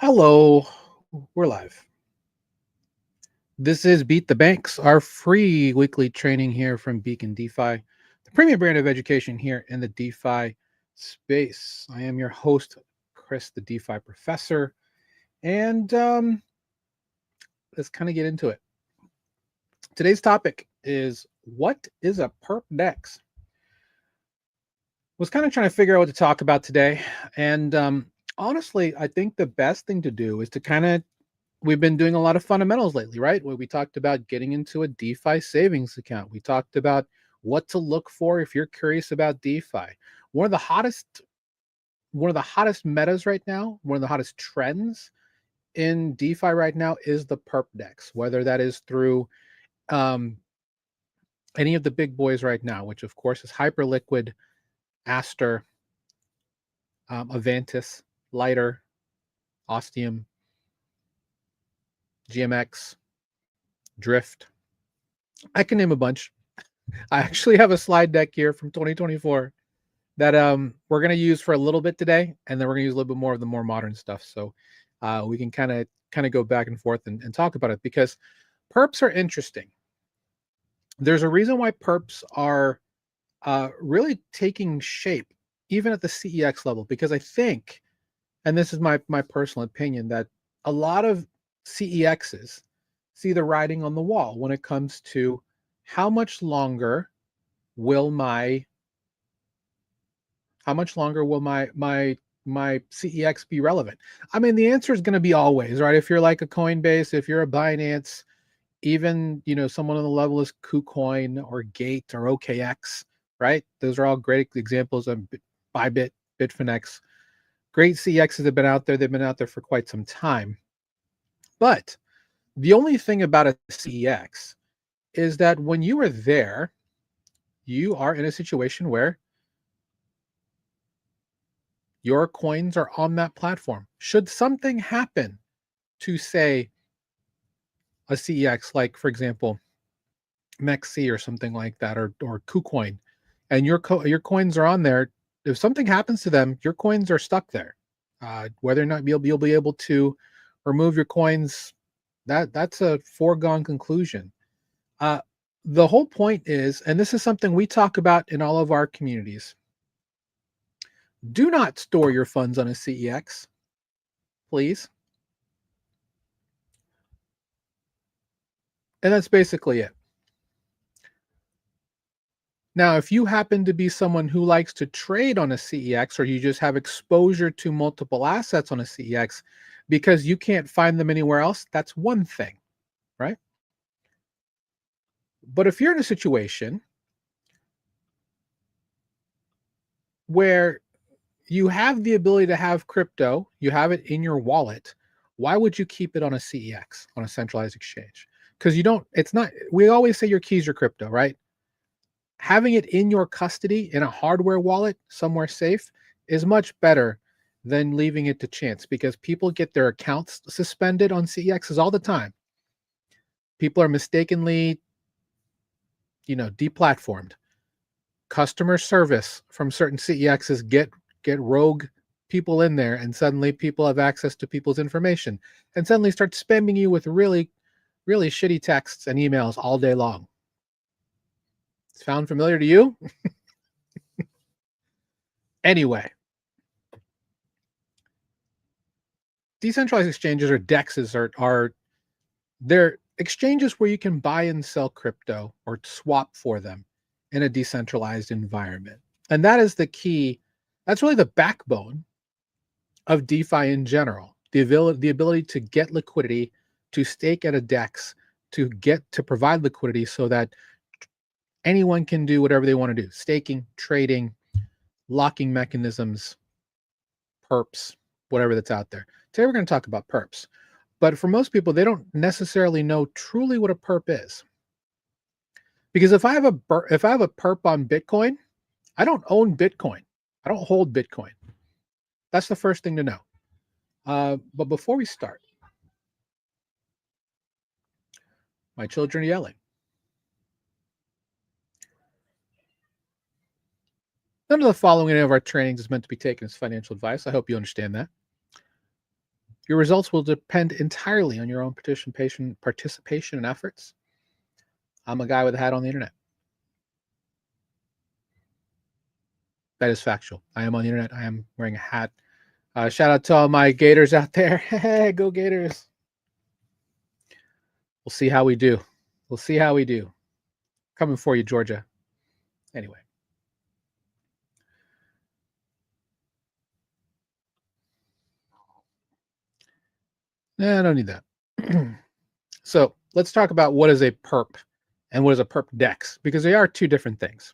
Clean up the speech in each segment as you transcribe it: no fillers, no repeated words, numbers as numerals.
Hello, we're live. This is Beat the Banks, our free weekly training here from Beacon DeFi, the premium brand of education here in the DeFi space. I am your host, Chris, the DeFi professor, and let's kind of get into it. Today's topic is what is a perp DEX? Was kind of trying to figure out what to talk about today, and honestly, I think the best thing to do is to we've been doing a lot of fundamentals lately, right? Where we talked about getting into a DeFi savings account. We talked about what to look for if you're curious about DeFi. One of the hottest, one of the hottest metas right now, one of the hottest trends in DeFi right now is the perp DEX, whether that is through um, any of the big boys right now, which of course is Hyperliquid, Aster, Avantis, Lighter, Ostium, GMX, Drift. I can name a bunch. I actually have a slide deck here from 2024 that we're going to use for a little bit today, and then we're going to use a little bit more of the more modern stuff. So we can kind of go back and forth and talk about it, because perps are interesting. There's a reason why perps are really taking shape, even at the CEX level, because I think, and this is my personal opinion, that a lot of CEXs see the writing on the wall when it comes to how much longer will my my CEX be relevant? I mean, the answer is going to be always, right? If you're like a Coinbase, if you're a Binance, even someone on the level is KuCoin or Gate or OKX, right? Those are all great examples of Bybit, Bitfinex. Great CEXs have been out there. They've been out there for quite some time. But the only thing about a CEX is that when you are there, you are in a situation where your coins are on that platform. Should something happen to, say, a CEX, like, for example, MEXC or something like that, or KuCoin, and your coins are on there, if something happens to them, your coins are stuck there. Whether or not you'll be able to remove your coins, that's a foregone conclusion. The whole point is, and this is something we talk about in all of our communities, do not store your funds on a CEX, please. And that's basically it. Now, if you happen to be someone who likes to trade on a CEX, or you just have exposure to multiple assets on a CEX because you can't find them anywhere else, that's one thing, right? But if you're in a situation where you have the ability to have crypto, you have it in your wallet, why would you keep it on a CEX, on a centralized exchange? Because we always say your keys are crypto, right? Having it in your custody in a hardware wallet somewhere safe is much better than leaving it to chance, because people get their accounts suspended on CEXs all the time. People are mistakenly, deplatformed. Customer service from certain CEXs get rogue people in there, and suddenly people have access to people's information and suddenly start spamming you with really, really shitty texts and emails all day long. Sound familiar to you? Anyway, decentralized exchanges, or DEXs, are they're exchanges where you can buy and sell crypto or swap for them in a decentralized environment. And that is the key. That's really the backbone of DeFi in general. The ability to get liquidity, to stake at a DEX, to provide liquidity so that anyone can do whatever they want to do: staking, trading, locking mechanisms, perps, whatever that's out there. Today we're going to talk about perps. But for most people, they don't necessarily know truly what a perp is. Because if I have a perp on Bitcoin, I don't own Bitcoin. I don't hold Bitcoin. That's the first thing to know. But before we start, my children are yelling. None of the following in any of our trainings is meant to be taken as financial advice. I hope you understand that. Your results will depend entirely on your own participation and efforts. I'm a guy with a hat on the internet. That is factual. I am on the internet. I am wearing a hat. Shout out to all my Gators out there. Hey, go Gators. We'll see how we do. We'll see how we do. Coming for you, Georgia. Anyway. I don't need that. So let's talk about what is a perp and what is a perp DEX, because they are two different things.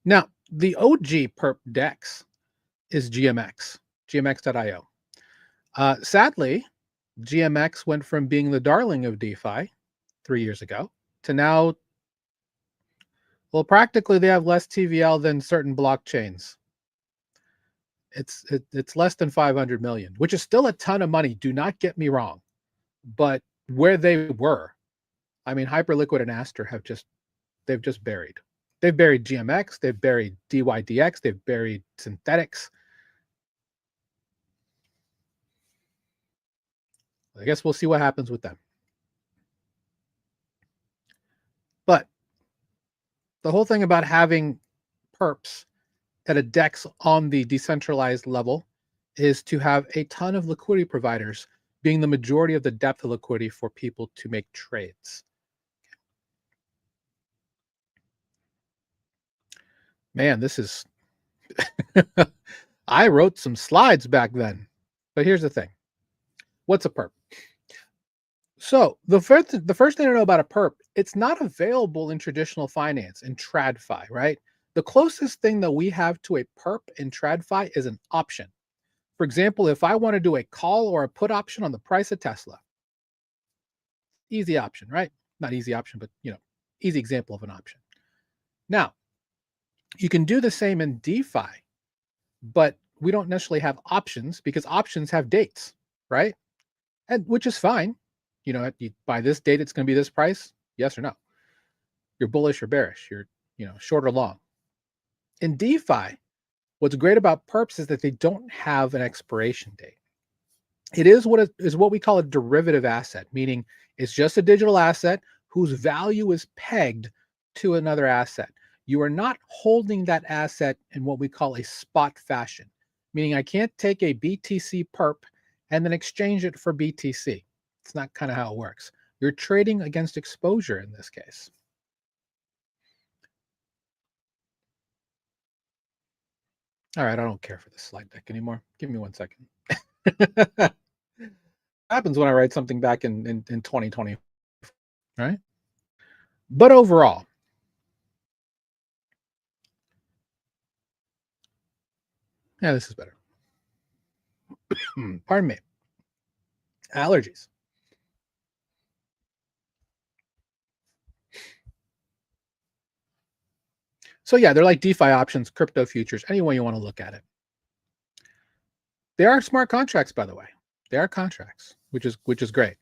Now, the OG perp DEX is GMX, gmx.io. Sadly, GMX went from being the darling of DeFi 3 years ago to now, well, practically they have less TVL than certain blockchains. It's less than 500 million, which is still a ton of money. Do not get me wrong, but where they were, I mean, Hyperliquid and Aster they've just buried. They've buried GMX, they've buried DYDX, they've buried synthetics. I guess we'll see what happens with them. But the whole thing about having perps at a DEX on the decentralized level is to have a ton of liquidity providers being the majority of the depth of liquidity for people to make trades. Man, this is I wrote some slides back then. But here's the thing. What's a perp? So the first thing to know about a perp, it's not available in traditional finance in TradFi, right? The closest thing that we have to a perp in TradFi is an option. For example, if I want to do a call or a put option on the price of Tesla, easy option, right? Not easy option, but easy example of an option. Now, you can do the same in DeFi, but we don't necessarily have options because options have dates, right? And which is fine. By this date, it's going to be this price. Yes or no? You're bullish or bearish. You're, short or long. In DeFi, what's great about perps is that they don't have an expiration date. It is what we call a derivative asset, meaning it's just a digital asset whose value is pegged to another asset. You are not holding that asset in what we call a spot fashion, meaning I can't take a BTC perp and then exchange it for BTC. It's not kind of how it works. You're trading against exposure in this case. All right, I don't care for this slide deck anymore. Give me 1 second. Happens when I write something back in 2020, right? But overall, yeah, this is better. Pardon me. Allergies. So yeah, they're like DeFi options, crypto futures, any way you want to look at it. They are smart contracts, by the way. They are contracts, which is great.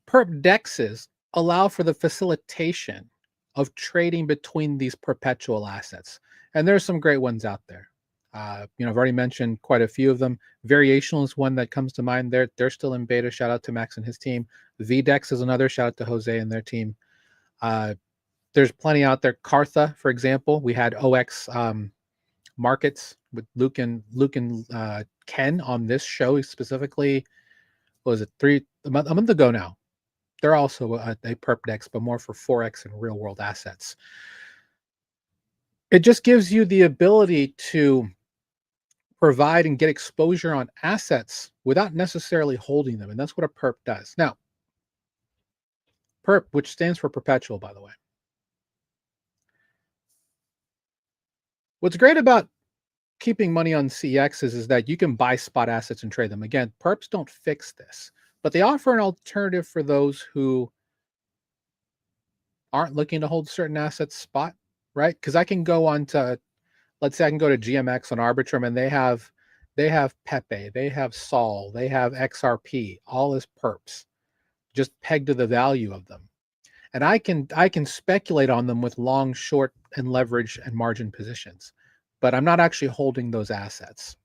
Perp DEXs allow for the facilitation of trading between these perpetual assets. And there's some great ones out there. I've already mentioned quite a few of them. Variational is one that comes to mind. They're still in beta. Shout out to Max and his team. VDEX is another. Shout out to Jose and their team. There's plenty out there. Cartha, for example. We had OX markets with Luke and Ken on this show specifically. What was it, a month ago now? They're also a perp DEX, but more for Forex and real world assets. It just gives you the ability to provide and get exposure on assets without necessarily holding them. And that's what a perp does. Now, perp, which stands for perpetual, by the way. What's great about keeping money on CEXs is that you can buy spot assets and trade them. Again, perps don't fix this, but they offer an alternative for those who aren't looking to hold certain assets spot, right? Because I can go on to, let's say I can go to GMX on Arbitrum and they have Pepe, they have Sol, they have XRP, all as perps, just pegged to the value of them. And I can speculate on them with long, short, and leverage and margin positions, but I'm not actually holding those assets.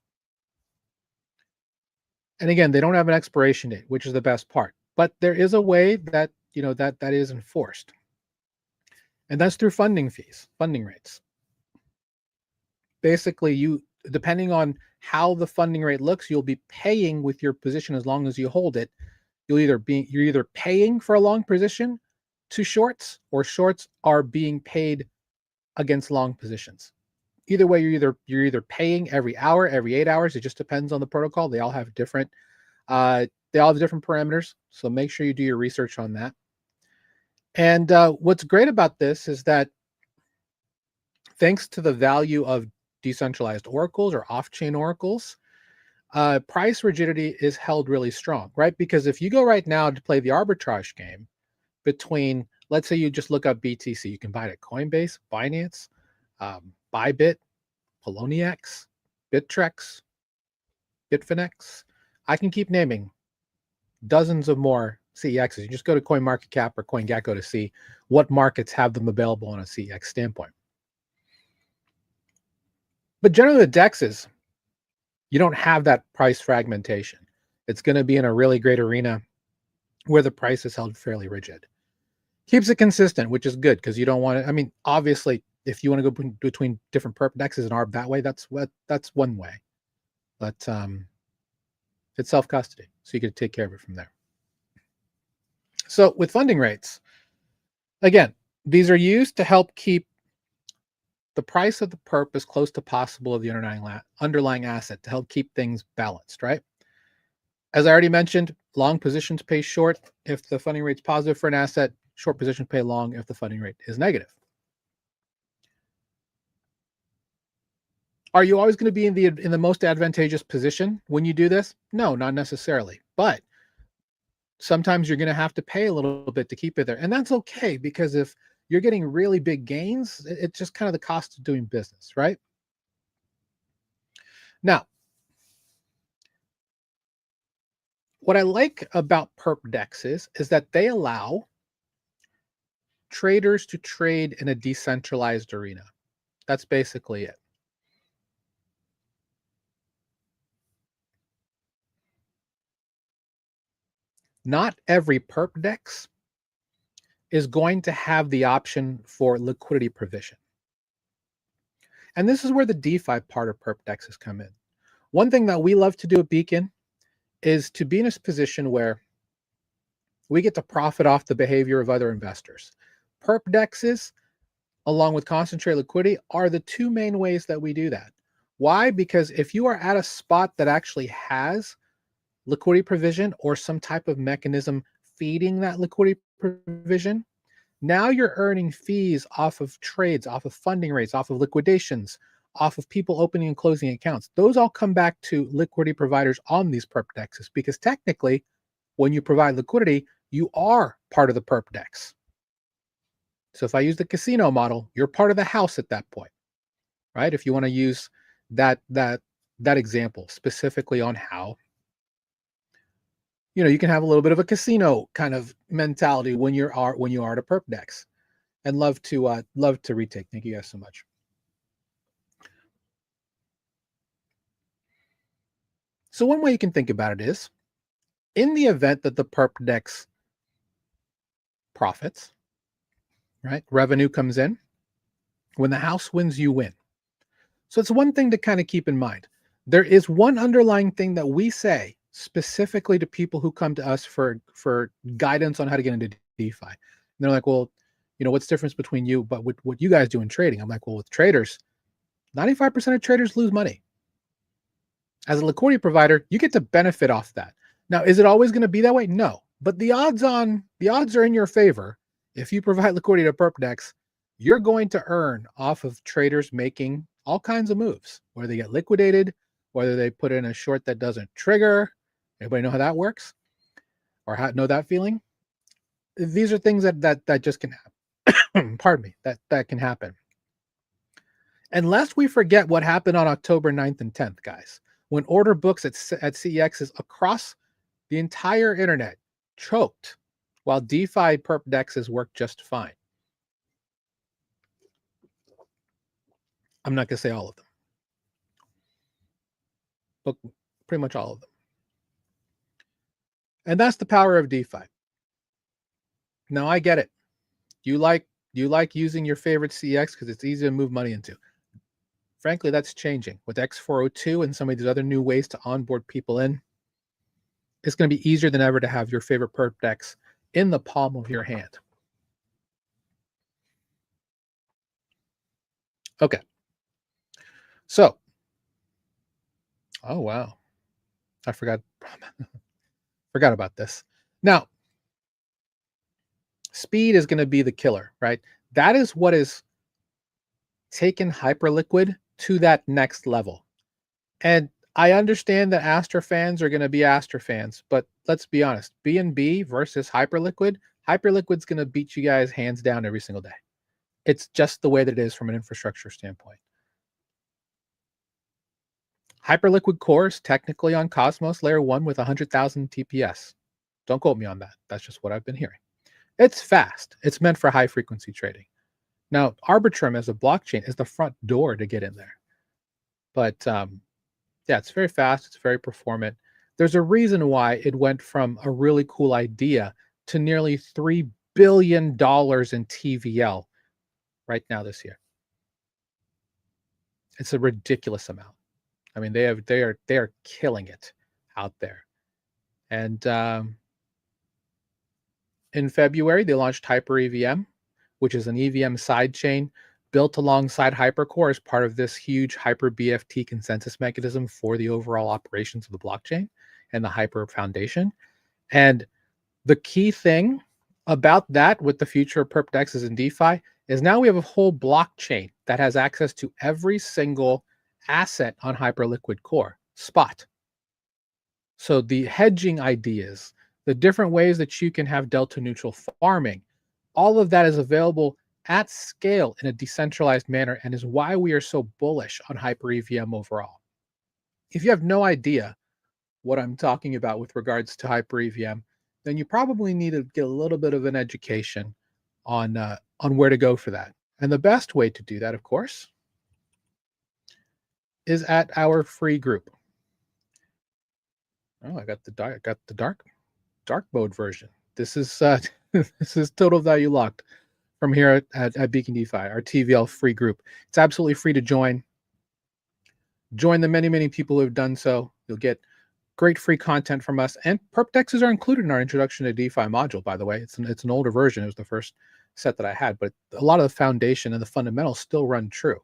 And again, they don't have an expiration date, which is the best part. But there is a way that that is enforced, and that's through funding fees, funding rates. Basically, depending on how the funding rate looks, you'll be paying with your position as long as you hold it. You're either paying for a long position to shorts, or shorts are being paid against long positions. Either way, you're either paying every hour, every 8 hours. It just depends on the protocol. They all have different parameters. So make sure you do your research on that. And what's great about this is that thanks to the value of decentralized oracles or off-chain oracles, price rigidity is held really strong, right? Because if you go right now to play the arbitrage game between, let's say you just look up BTC, you can buy it at Coinbase, Binance, Bybit, Poloniex, Bittrex, Bitfinex. I can keep naming dozens of more CEXs. You just go to CoinMarketCap or CoinGecko to see what markets have them available on a CEX standpoint. But generally, the DEXs, you don't have that price fragmentation. It's going to be in a really great arena where the price is held fairly rigid. Keeps it consistent, which is good because you don't want to. I mean, obviously, if you want to go between different perp DEXs and ARB that way, that's one way. But it's self-custody, so you can take care of it from there. So with funding rates, again, these are used to help keep the price of the perp as close to possible of the underlying asset to help keep things balanced, right? As I already mentioned, long positions pay short if the funding rate's positive for an asset. Short positions pay long if the funding rate is negative. Are you always going to be in the most advantageous position when you do this? No, not necessarily. But sometimes you're going to have to pay a little bit to keep it there. And that's okay, because if you're getting really big gains, it's just kind of the cost of doing business, right? Now, what I like about perp DEXs is that they allow traders to trade in a decentralized arena. That's basically it. Not every perp DEX is going to have the option for liquidity provision. And this is where the DeFi part of perp DEXs come in. One thing that we love to do at Beacon is to be in a position where we get to profit off the behavior of other investors. Perp DEXs, along with concentrated liquidity, are the two main ways that we do that. Why? Because if you are at a spot that actually has liquidity provision or some type of mechanism feeding that liquidity provision, now you're earning fees off of trades, off of funding rates, off of liquidations, off of people opening and closing accounts. Those all come back to liquidity providers on these perp DEXs, because technically, when you provide liquidity, you are part of the perp DEX. So if I use the casino model, you're part of the house at that point, right? If you want to use that example specifically on how you can have a little bit of a casino kind of mentality when you are at a perp DEX. And love to retake. Thank you guys so much. So one way you can think about it is, in the event that the perp DEX profits, right? Revenue comes in. When the house wins, you win. So it's one thing to kind of keep in mind. There is one underlying thing that we say specifically to people who come to us for guidance on how to get into DeFi. And they're like, well, what's the difference between you, but what you guys do in trading? I'm like, well, with traders, 95% of traders lose money. As a liquidity provider, you get to benefit off that. Now, is it always going to be that way? No, but the odds are in your favor. If you provide liquidity to perp DEX, you're going to earn off of traders making all kinds of moves, whether they get liquidated, whether they put in a short that doesn't trigger. Anybody know how that works, or know that feeling? These are things that just can happen. Pardon me, that can happen. And lest we forget what happened on October 9th and 10th, guys, when order books at CEXs across the entire internet choked, while DeFi perp DEXs worked just fine. I'm not going to say all of them, but pretty much all of them. And that's the power of DeFi. Now I get it. You like using your favorite CEX because it's easy to move money into. Frankly, that's changing with X402 and some of these other new ways to onboard people in. It's going to be easier than ever to have your favorite perp DEX in the palm of your hand. Okay. So, oh wow, I forgot about this. Now, speed is going to be the killer, right? That is what is taken Hyperliquid to that next level. And I understand that Astra fans are going to be Astra fans, but let's be honest, BNB versus Hyperliquid, Hyperliquid's going to beat you guys hands down every single day. It's just the way that it is from an infrastructure standpoint. Hyperliquid Core is technically on Cosmos Layer 1 with 100,000 TPS. Don't quote me on that. That's just what I've been hearing. It's fast. It's meant for high frequency trading. Now, Arbitrum as a blockchain is the front door to get in there. But yeah, it's very fast. It's very performant. There's a reason why it went from a really cool idea to nearly $3 billion in TVL right now this year. It's a ridiculous amount. I mean, they are killing it out there. And in February, they launched Hyper EVM, which is an EVM sidechain built alongside Hypercore as part of this huge Hyper BFT consensus mechanism for the overall operations of the blockchain and the Hyper Foundation. And the key thing about that with the future of perp DEXs and DeFi is now we have a whole blockchain that has access to every single asset on Hyperliquid Core spot. So the hedging ideas, the different ways that you can have delta neutral farming, all of that is available at scale in a decentralized manner and is why we are so bullish on Hyper EVM overall. If you have no idea what I'm talking about with regards to Hyper EVM, then you probably need to get a little bit of an education on where to go for that. And the best way to do that, of course, is at our free group. Oh, I got the dark mode version. This is this is total value locked from here at Beacon DeFi, our TVL free group. It's absolutely free to join. Join the many people who have done so. You'll get great free content from us, and perp DEXs are included in our introduction to DeFi module. By the way, it's an older version. It was the first set that I had, but a lot of the foundation and the fundamentals still run true.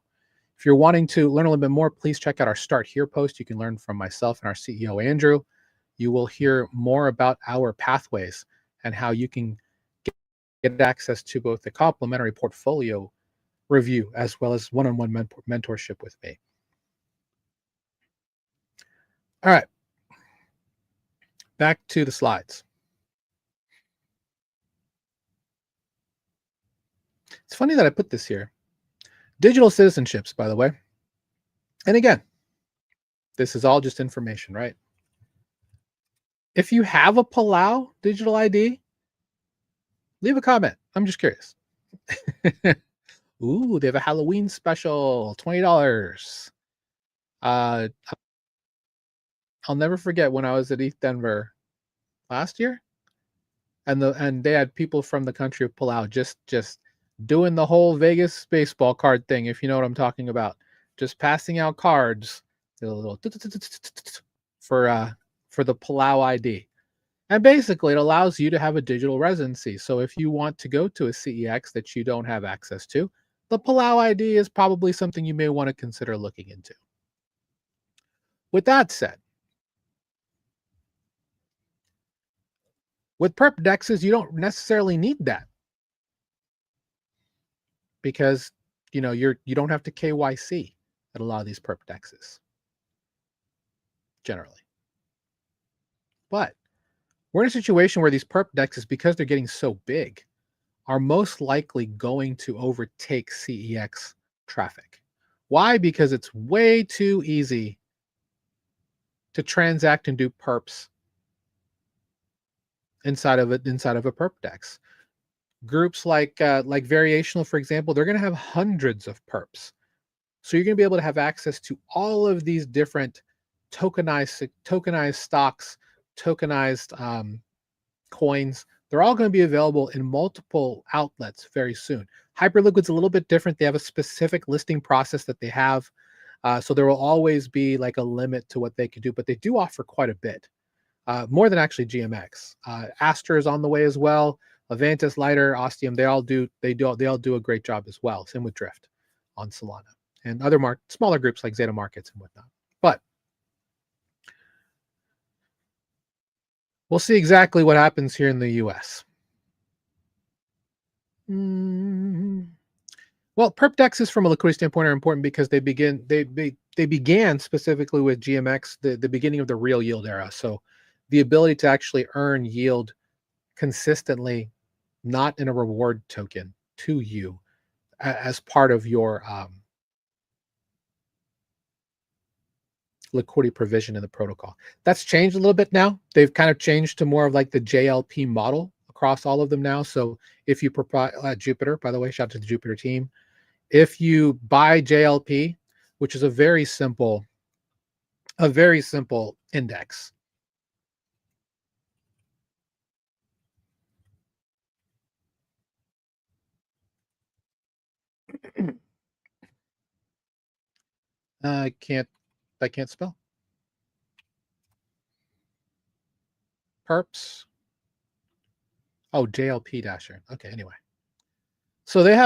If you're wanting to learn a little bit more, please check out our Start Here post. You can learn from myself and our CEO Andrew. You will hear more about our pathways and how you can get access to both the complimentary portfolio review as well as one-on-one mentorship with me. All right, back to the slides. It's funny that I put this here. Digital citizenships, by the way. And again, this is all just information, right? If you have a Palau digital ID, leave a comment. I'm just curious. Ooh, they have a Halloween special, $20. I'll never forget when I was at ETH Denver last year, and they had people from the country of Palau just doing the whole Vegas baseball card thing, if you know what I'm talking about. Just passing out cards, a little for the Palau ID. And basically, it allows you to have a digital residency. So if you want to go to a CEX that you don't have access to, the Palau ID is probably something you may want to consider looking into. With that said, with perp DEXs, you don't necessarily need that because you don't have to KYC at a lot of these perp DEXs generally. But we're in a situation where these perp DEXs, because they're getting so big, are most likely going to overtake CEX traffic. Why? Because it's way too easy to transact and do perps inside of a perp DEX. Groups like Variational, for example, they're going to have hundreds of perps. So you're going to be able to have access to all of these different tokenized stocks, tokenized coins. They're all going to be available in multiple outlets very soon. Hyperliquid's a little bit different. They have a specific listing process that they have. So there will always be like a limit to what they can do, but they do offer quite a bit, more than actually GMX. Aster is on the way as well. Avantis, Lighter, Ostium, they all do a great job as well. Same with Drift on Solana and other smaller groups like Zeta Markets and whatnot. But we'll see exactly what happens here in the US. Well, perp dexes from a liquidity standpoint are important because they began specifically with GMX, the beginning of the real yield era. So the ability to actually earn yield consistently, not in a reward token, to you as part of your liquidity provision in the protocol. That's changed a little bit now. They've kind of changed to more of like the JLP model across all of them now. So if you Jupiter, by the way, shout out to the Jupiter team. If you buy JLP, which is a very simple index. I can't spell. Perps. Oh, JLP Dasher. Okay, anyway. So they've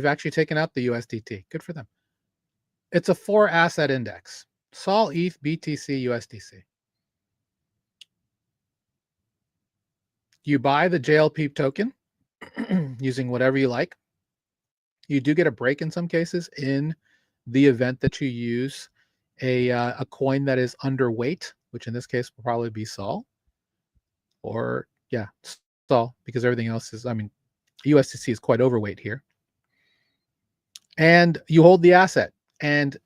actually taken out the USDT. Good for them. It's a 4-asset index. Sol, ETH, BTC, USDC. You buy the JLP token using whatever you like. You do get a break in some cases in the event that you use a coin that is underweight, which in this case will probably be Sol. Or yeah, Sol, because everything else is, USDC is quite overweight here. And you hold the asset, and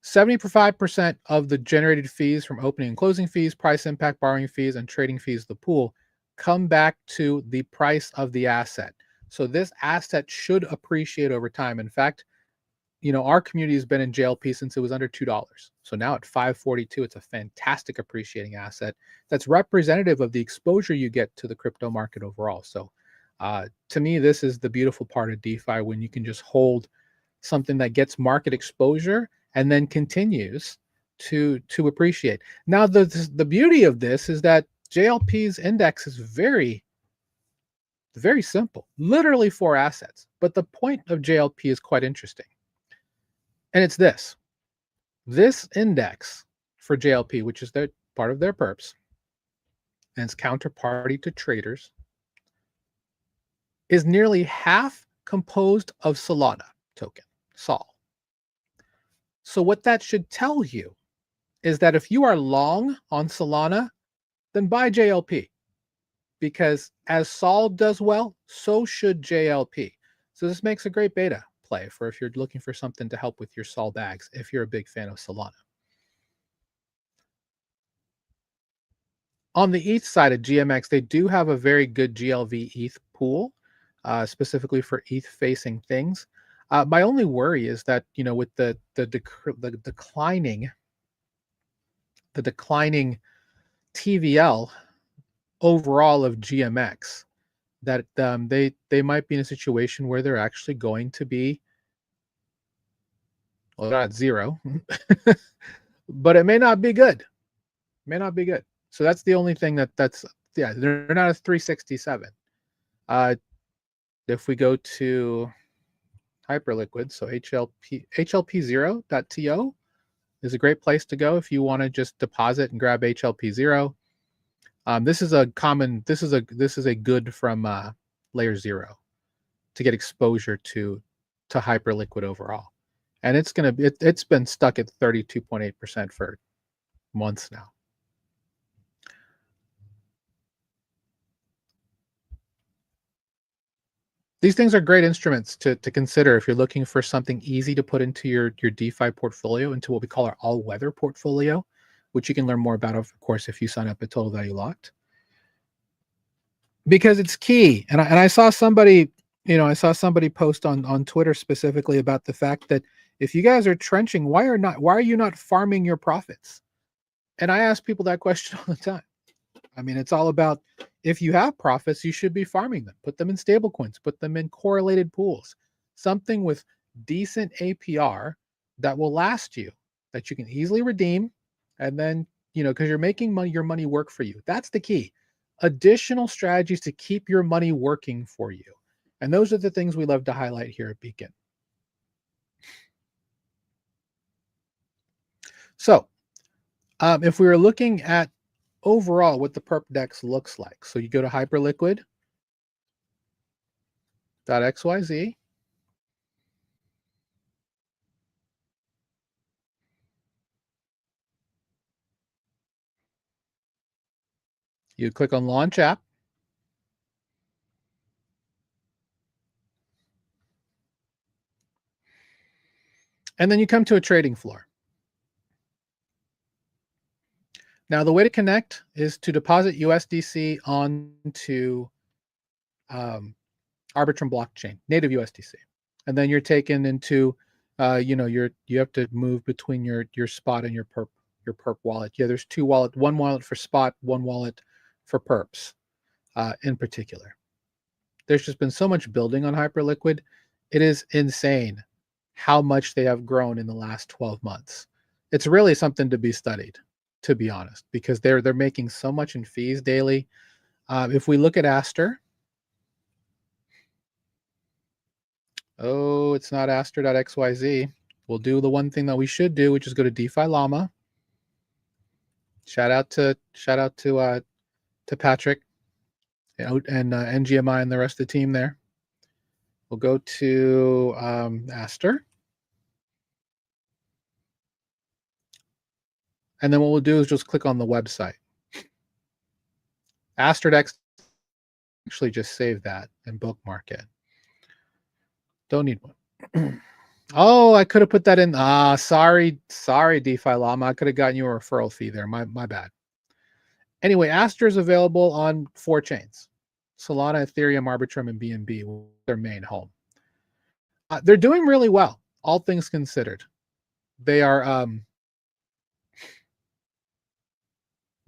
75% of the generated fees from opening and closing fees, price impact, borrowing fees, and trading fees of the pool come back to the price of the asset. So this asset should appreciate over time. In fact, our community has been in JLP since it was under $2. So now at $5.42, it's a fantastic appreciating asset that's representative of the exposure you get to the crypto market overall. So to me, this is the beautiful part of DeFi, when you can just hold something that gets market exposure and then continues to appreciate. Now, the beauty of this is that JLP's index is very, very simple, literally 4 assets. But the point of JLP is quite interesting. And it's this index for JLP, which is part of their perps, and it's counterparty to traders, is nearly half composed of Solana token, Sol. So what that should tell you is that if you are long on Solana, then buy JLP, because as Sol does well, so should JLP. So this makes a great beta play for if you're looking for something to help with your Sol bags, if you're a big fan of Solana. On the ETH side of GMX, they do have a very good GLV ETH pool, specifically for ETH facing things. My only worry is that, with the declining TVL overall of GMX, that they might be in a situation where they're actually going to be, well, they're not zero, but it may not be good. So that's the only thing they're not a 367. If we go to Hyperliquid, so HLP0.to is a great place to go if you want to just deposit and grab HLP0. This is a good from layer 0 to get exposure to Hyperliquid overall, and it's been stuck at 32.8% for months now. These things are great instruments to consider if you're looking for something easy to put into your DeFi portfolio, into what we call our all-weather portfolio, which you can learn more about, of course, if you sign up at Total Value Locked. Because it's key. And I saw somebody, post on Twitter specifically about the fact that if you guys are trenching, why are you not farming your profits? And I ask people that question all the time. I mean, it's all about, if you have profits, you should be farming them. Put them in stable coins, put them in correlated pools, something with decent APR that will last you, that you can easily redeem, and then, because you're making money, your money work for you. That's the key. Additional strategies to keep your money working for you. And those are the things we love to highlight here at Beacon. So, if we were looking at overall what the Perp DEX looks like, so you go to hyperliquid.xyz. You click on Launch App. And then you come to a trading floor. Now, the way to connect is to deposit USDC onto Arbitrum blockchain, native USDC. And then you're taken into, you have to move between your spot and your perp wallet. Yeah, there's two wallets, one wallet for spot, one wallet for perps in particular. There's just been so much building on Hyperliquid. It is insane how much they have grown in the last 12 months. It's really something to be studied, to be honest, because they're making so much in fees daily. If we look at Aster, it's not Aster.xyz. We'll do the one thing that we should do, which is go to DeFi Llama. Shout out to Patrick and NGMI and the rest of the team there. We'll go to Aster. And then what we'll do is just click on the website. AsterDex, actually just save that and bookmark it. Don't need one. Oh, I could have put that in. Sorry, DeFi Llama. I could have gotten you a referral fee there. My bad. Anyway, Aster is available on 4 chains: Solana, Ethereum, Arbitrum, and BNB, their main home. They're doing really well, all things considered. They are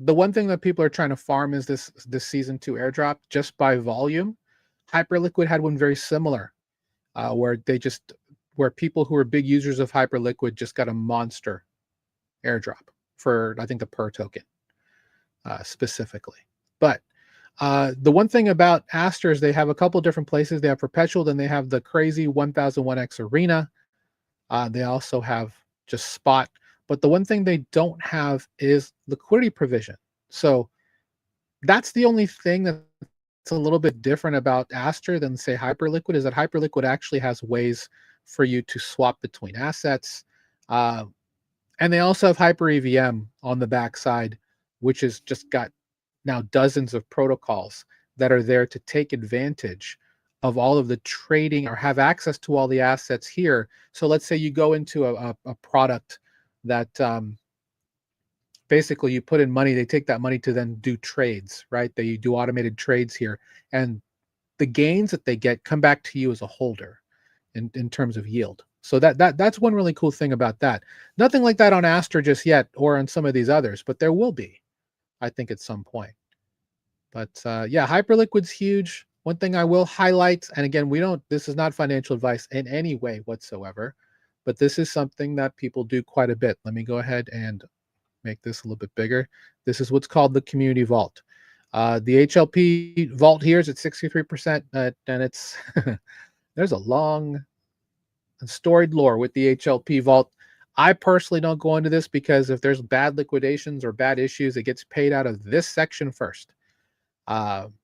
the one thing that people are trying to farm is this season 2 airdrop just by volume. Hyperliquid had one very similar, where people who are big users of Hyperliquid just got a monster airdrop for, I think, the Per token specifically. But the one thing about Aster is they have a couple different places. They have Perpetual, then they have the crazy 1001x Arena. They also have just Spot. But the one thing they don't have is liquidity provision. So that's the only thing that's a little bit different about Aster than, say, Hyperliquid, is that Hyperliquid actually has ways for you to swap between assets. And they also have Hyper EVM on the backside, which has just got now dozens of protocols that are there to take advantage of all of the trading or have access to all the assets here. So let's say you go into a product that basically you put in money, they take that money to then do trades, right? They do automated trades here, and the gains that they get come back to you as a holder in terms of yield. So that's one really cool thing about that. Nothing like that on Aster just yet, or on some of these others, but there will be, I think, at some point. But yeah, Hyperliquid's huge. One thing I will highlight, and again, this is not financial advice in any way whatsoever, but this is something that people do quite a bit. Let me go ahead and make this a little bit bigger. This is what's called the community vault. The HLP vault here is at 63%, and it's there's a long and storied lore with the HLP vault. I personally don't go into this because if there's bad liquidations or bad issues, it gets paid out of this section first. Don't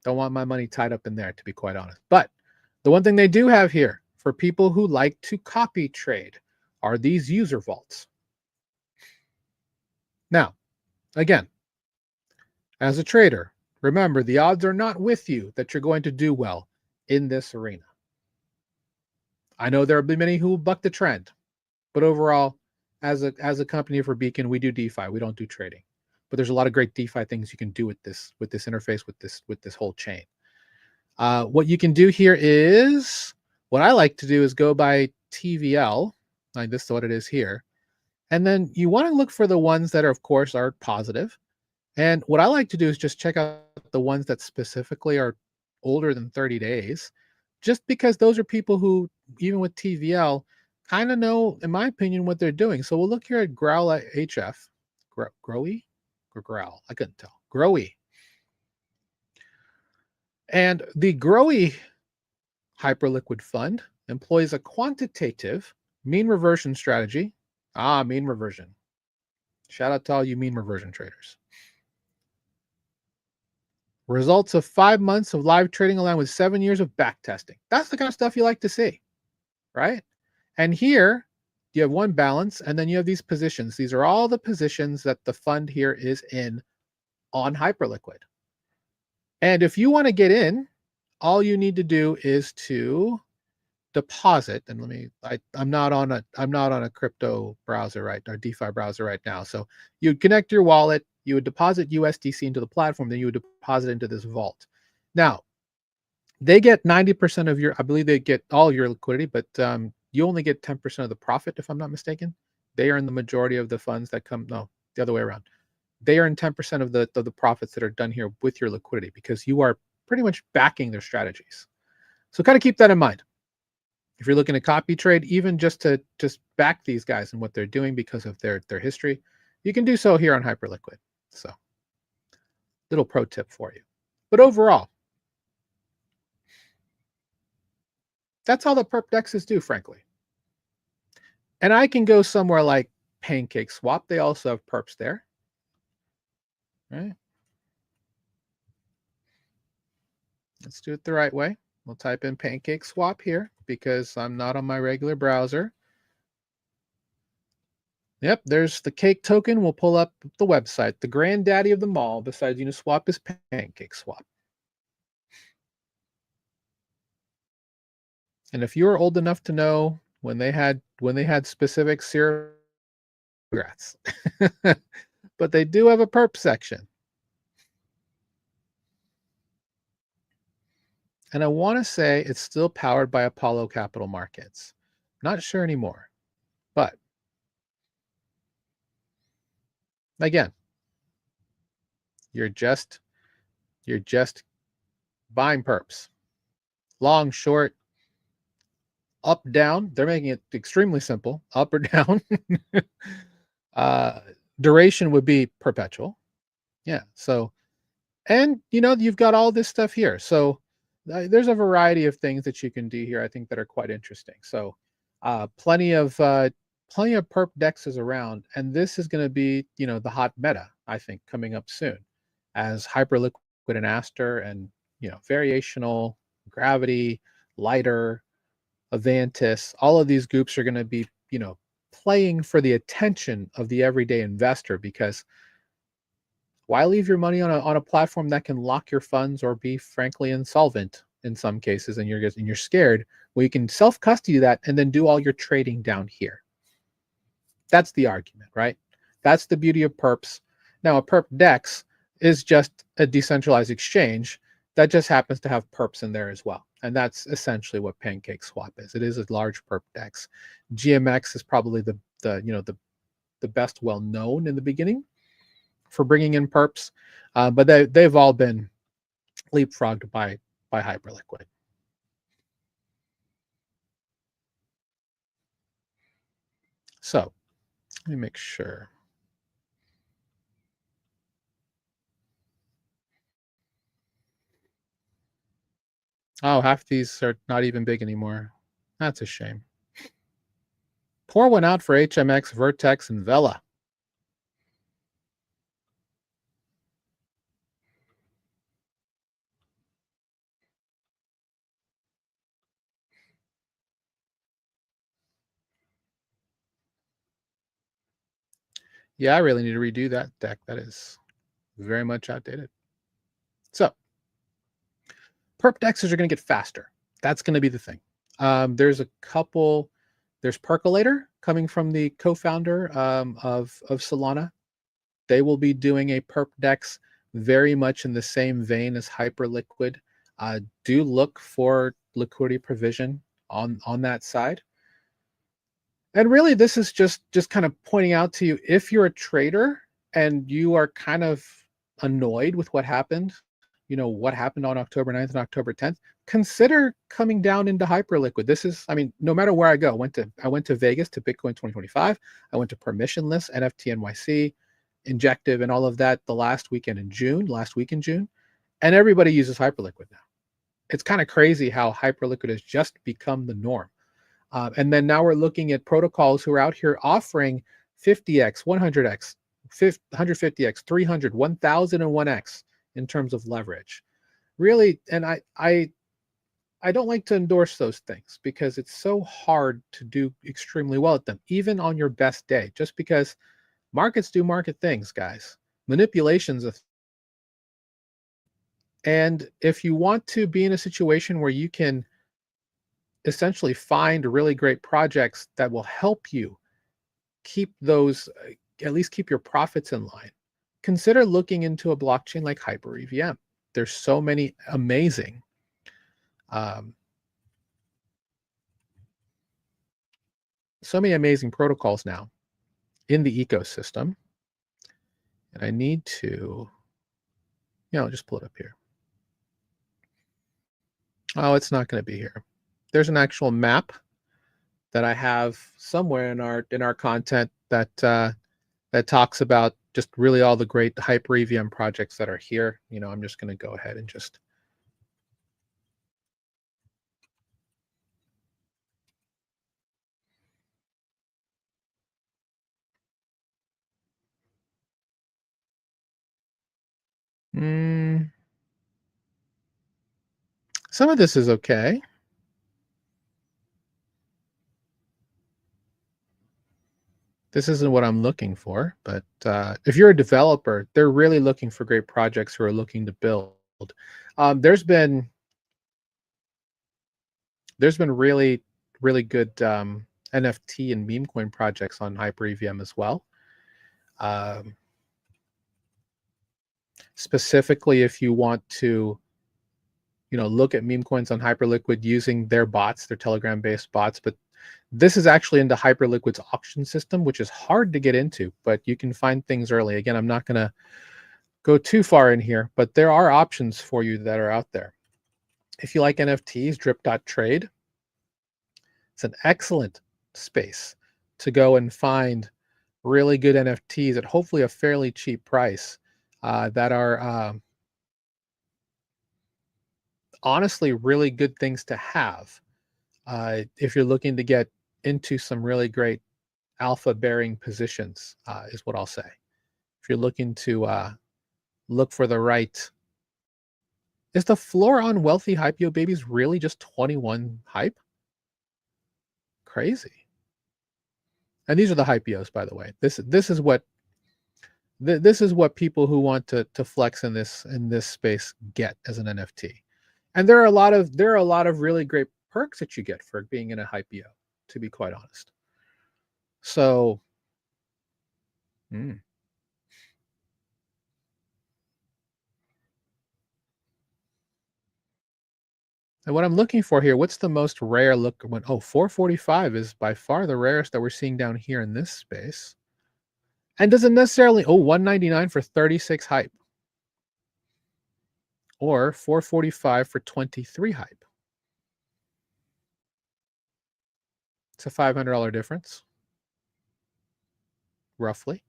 want my money tied up in there, to be quite honest. But the one thing they do have here for people who like to copy trade are these user vaults. Now, again, as a trader, remember, the odds are not with you that you're going to do well in this arena. I know there will be many who will buck the trend, but overall, as a company for Beacon, we do DeFi. We don't do trading, but there's a lot of great DeFi things you can do with this interface, with this whole chain. What you can do here is, what I like to do is go by TVL, like this is what it is here, And then you want to look for the ones that are, of course, are positive. And what I like to do is just check out the ones that specifically are older than 30 days, just because those are people who, even with TVL, kind of know, in my opinion, what they're doing. So we'll look here at Growl HF. Growy or Growl? I couldn't tell. Growy. And the Growy hyperliquid fund employs a quantitative mean reversion strategy. Mean reversion. Shout out to all you mean reversion traders. Results of 5 months of live trading along with 7 years of back testing. That's the kind of stuff you like to see, right? And here you have one balance, and then you have these positions. These are all the positions that the fund here is in on Hyperliquid. And if you want to get in, all you need to do is to deposit. And I'm not on a crypto browser or DeFi browser right now. So you'd connect your wallet, you would deposit USDC into the platform, then you would deposit into this vault. Now, they get 90% of I believe they get all your liquidity, but you only get 10% of the profit, if I'm not mistaken. They earn the majority of the funds that come, no, the other way around. They earn 10% of the profits that are done here with your liquidity, because you are pretty much backing their strategies. So kind of keep that in mind. If you're looking to copy trade, even just to back these guys and what they're doing because of their history, you can do so here on Hyperliquid. So little pro tip for you. But overall, that's all the perp dexes do, frankly. And I can go somewhere like Pancake Swap. They also have perps there. Right? Let's do it the right way. We'll type in Pancake Swap here because I'm not on my regular browser. Yep, there's the cake token. We'll pull up the website. The granddaddy of them all, besides Uniswap, is Pancake Swap. And if you were old enough to know when they had specific syrup, congrats. But they do have a perp section. And I want to say it's still powered by Apollo Capital Markets. Not sure anymore. But again, you're just buying perps. Long, short, up, down. They're making it extremely simple. Up or down. Duration would be perpetual. Yeah. So, and you've got all this stuff here. So there's a variety of things that you can do here, I think, that are quite interesting. So plenty of perp dexes around, and this is going to be the hot meta, I think, coming up soon, as Hyperliquid and Aster and variational, Gravity, Lighter, Avantis, all of these groups are going to be playing for the attention of the everyday investor, because why leave your money on a platform that can lock your funds or be frankly insolvent in some cases, and you're scared? Well, you can self-custody that and then do all your trading down here. That's the argument, right? That's the beauty of perps. Now, a perp dex is just a decentralized exchange that just happens to have perps in there as well. And that's essentially what Pancake Swap is. It is a large perp dex. GMX is probably the best well known in the beginning for bringing in perps, but they've all been leapfrogged by Hyperliquid. So let me make sure. Oh, half these are not even big anymore. That's a shame. Pour one out for HMX, Vertex, and Vela. Yeah, I really need to redo that deck. That is very much outdated. So, perp dexes are going to get faster. That's going to be the thing. There's a couple. There's Percolator coming from the co-founder of Solana. They will be doing a perp dex very much in the same vein as Hyperliquid. Do look for liquidity provision on that side. And really, this is just kind of pointing out to you, if you're a trader and you are kind of annoyed with what happened, what happened on October 9th and October 10th, consider coming down into hyperliquid. This is, I mean, no matter where I go, I went to Vegas to Bitcoin 2025. I went to permissionless, NFT NYC, Injective, and all of that the last week in June, and everybody uses hyperliquid now. It's kind of crazy how hyperliquid has just become the norm. And then now we're looking at protocols who are out here offering 50x, 100x, 150x, 300, 1001x in terms of leverage. Really, and I don't like to endorse those things because it's so hard to do extremely well at them, even on your best day, just because markets do market things, guys. Manipulation's and if you want to be in a situation where you can essentially find really great projects that will help you keep those, at least keep your profits in line, consider looking into a blockchain like Hyper EVM. There's so many amazing protocols now in the ecosystem. And I need to, just pull it up here. Oh, it's not going to be here. There's an actual map that I have somewhere in our content that that talks about just really all the great Hyper EVM projects that are here. I'm just going to go ahead and just some of this is okay. This isn't what I'm looking for, but if you're a developer, they're really looking for great projects who are looking to build. There's been really good NFT and meme coin projects on Hyper EVM as well. Specifically, if you want to, look at meme coins on Hyperliquid using their bots, their Telegram-based bots, but this is actually into Hyperliquid's auction system, which is hard to get into, but you can find things early. Again, I'm not going to go too far in here, but there are options for you that are out there. If you like NFTs, drip.trade, it's an excellent space to go and find really good NFTs at hopefully a fairly cheap price that are honestly really good things to have if you're looking to get into some really great alpha bearing positions, is what I'll say. If you're looking to look for the right, is the floor on wealthy hypeo babies really just 21 hype? Crazy. And these are the hypeos, by the way. This is what this is what people who want to flex in this space get as an NFT. And there are a lot of really great perks that you get for being in a hypeo, to be quite honest. So and what I'm looking for here, what's the most rare look when 445 is by far the rarest that we're seeing down here in this space. And doesn't necessarily 199 for 36 hype. Or 445 for 23 hype. It's a $500 difference, roughly.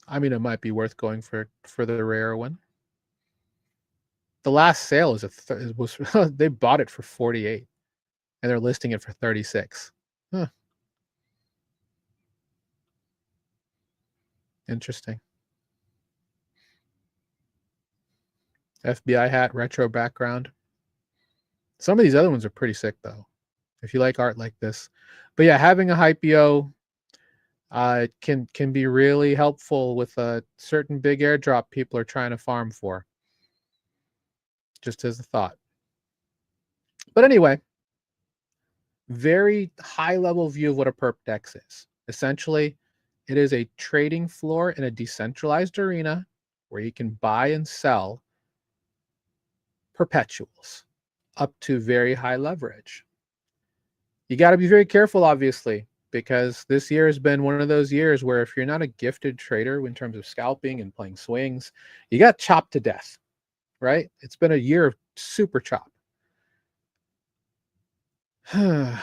I mean, it might be worth going for the rare one. The last sale was they bought it for 48, and they're listing it for 36. Huh. Interesting. FBI hat, retro background. Some of these other ones are pretty sick, though, if you like art like this. But yeah, having a hypeo can be really helpful with a certain big airdrop people are trying to farm for. Just as a thought. But anyway, very high level view of what a perp DEX is. Essentially, it is a trading floor in a decentralized arena where you can buy and sell perpetuals up to very high leverage. You got to be very careful, obviously, because this year has been one of those years where if you're not a gifted trader in terms of scalping and playing swings, you got chopped to death, right? It's been a year of super chop. Man,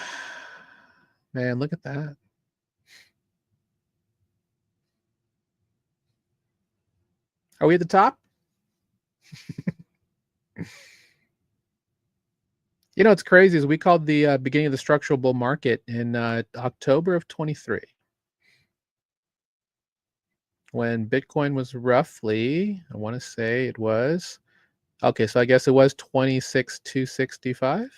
look at that. Are we at the top? You know, it's crazy is we called the beginning of the structural bull market in October of 23 when Bitcoin was roughly, I want to say it was, okay, so I guess it was 26,265,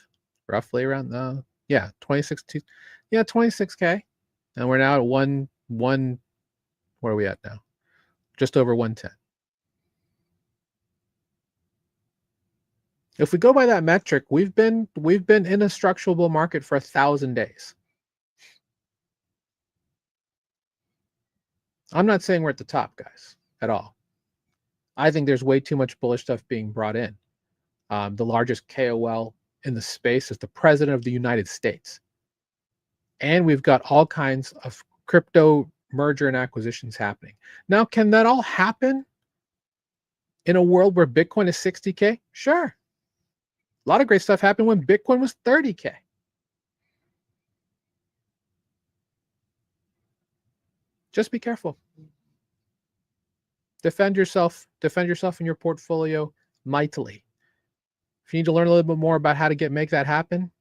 roughly around the, yeah, 26, yeah, 26K. And we're now at one, where are we at now? Just over 110. If we go by that metric, we've been in a structural bull market for 1,000 days. I'm not saying we're at the top, guys, at all. I think there's way too much bullish stuff being brought in. The largest KOL in the space is the president of the United States. And we've got all kinds of crypto merger and acquisitions happening. Now, can that all happen in a world where Bitcoin is 60K? Sure. A lot of great stuff happened when Bitcoin was 30K. Just be careful. Defend yourself in your portfolio mightily. If you need to learn a little bit more about how to make that happen,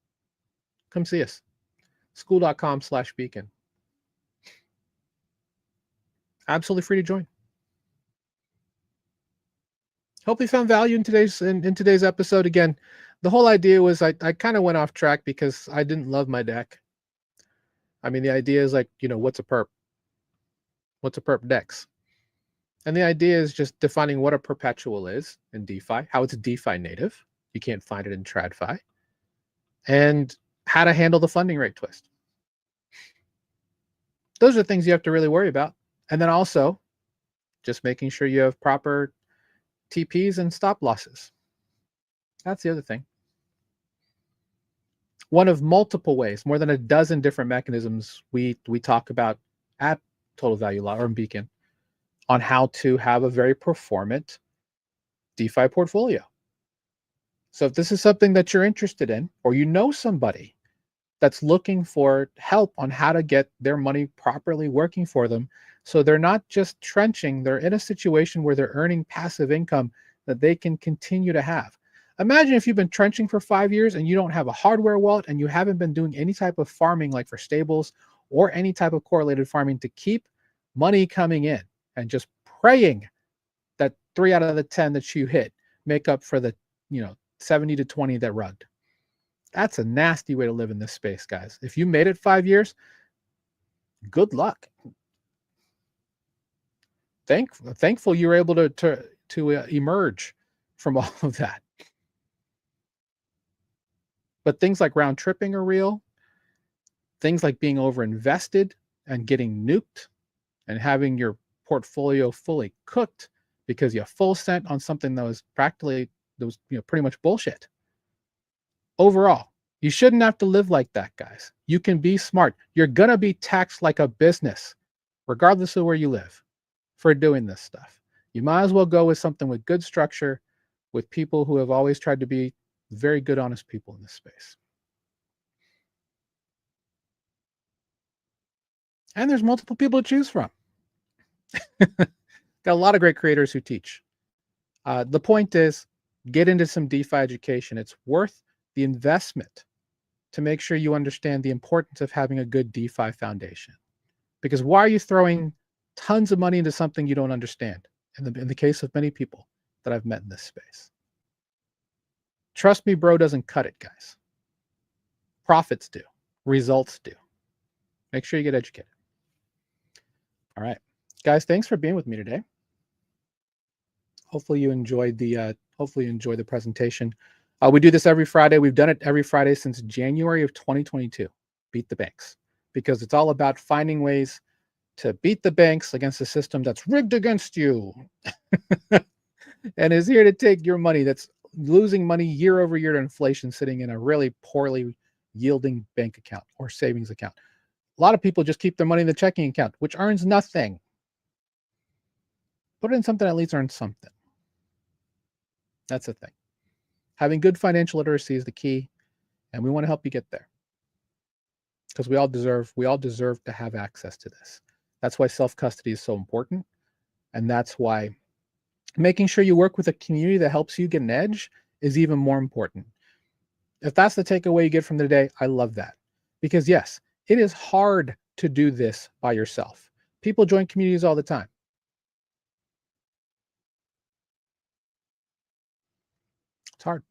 come see us. School.com/beacon. Absolutely free to join. Hope you found value in today's episode. Again, the whole idea was I kind of went off track because I didn't love my deck. I mean, the idea is like, what's a perp? What's a perp DEX? And the idea is just defining what a perpetual is in DeFi, how it's DeFi native. You can't find it in TradFi. And how to handle the funding rate twist. Those are things you have to really worry about. And then also just making sure you have proper TPs and stop losses. That's the other thing. One of multiple ways, more than a dozen different mechanisms we talk about at Total Value Law or Beacon on how to have a very performant DeFi portfolio. So if this is something that you're interested in, or you know somebody that's looking for help on how to get their money properly working for them, so they're not just trenching, they're in a situation where they're earning passive income that they can continue to have. Imagine if you've been trenching for 5 years and you don't have a hardware wallet and you haven't been doing any type of farming like for stables or any type of correlated farming to keep money coming in and just praying that 3 out of the 10 that you hit make up for the 70 to 20 that rugged. That's a nasty way to live in this space, guys. If you made it 5 years, good luck. Thankful you were able to emerge from all of that. But things like round tripping are real. Things like being overinvested and getting nuked and having your portfolio fully cooked because you full sent on something that was pretty much bullshit. Overall, you shouldn't have to live like that, guys. You can be smart. You're going to be taxed like a business, regardless of where you live, for doing this stuff. You might as well go with something with good structure, with people who have always tried to be very good, honest people in this space. And there's multiple people to choose from. Got a lot of great creators who teach. The point is, get into some DeFi education. It's worth the investment to make sure you understand the importance of having a good DeFi foundation. Because why are you throwing tons of money into something you don't understand? In the case of many people that I've met in this space. Trust me, bro doesn't cut it, guys. Profits do. Results do. Make sure you get educated. All right. Guys, thanks for being with me today. Hopefully you enjoyed the presentation. We do this every Friday. We've done it every Friday since January of 2022. Beat the banks. Because it's all about finding ways to beat the banks against a system that's rigged against you and is here to take your money that's losing money year over year to inflation, sitting in a really poorly yielding bank account or savings account. A lot of people just keep their money in the checking account, which earns nothing. Put it in something that at least earns something. That's the thing. Having good financial literacy is the key, and we want to help you get there, because we all deserve to have access to this. That's why self-custody is so important, and that's why making sure you work with a community that helps you get an edge is even more important. If that's the takeaway you get from the day, I love that. Because yes, it is hard to do this by yourself. People join communities all the time. It's hard.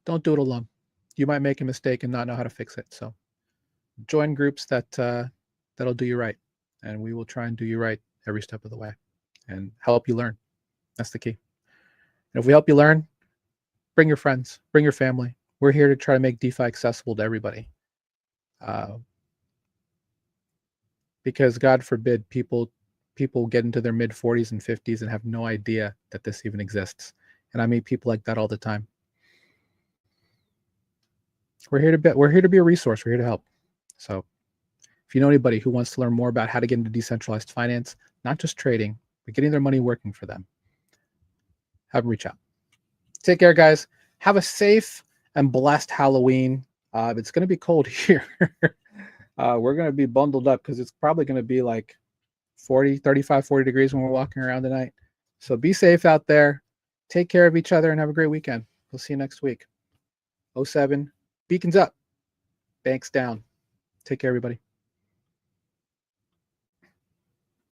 Don't do it alone. You might make a mistake and not know how to fix it. So join groups that'll do you right, and we will try and do you right every step of the way and help you learn. That's the key. And if we help you learn, bring your friends, bring your family. We're here to try to make DeFi accessible to everybody. Because God forbid people get into their mid 40s and 50s and have no idea that this even exists. And I meet people like that all the time. We're here to be a resource. We're here to help. So if you know anybody who wants to learn more about how to get into decentralized finance, not just trading, but getting their money working for them, have them reach out. Take care, guys. Have a safe and blessed Halloween. It's going to be cold here. We're going to be bundled up because it's probably going to be like 35, 40 degrees when we're walking around tonight. So be safe out there. Take care of each other and have a great weekend. We'll see you next week. 07, beacons up, banks down. Take care, everybody.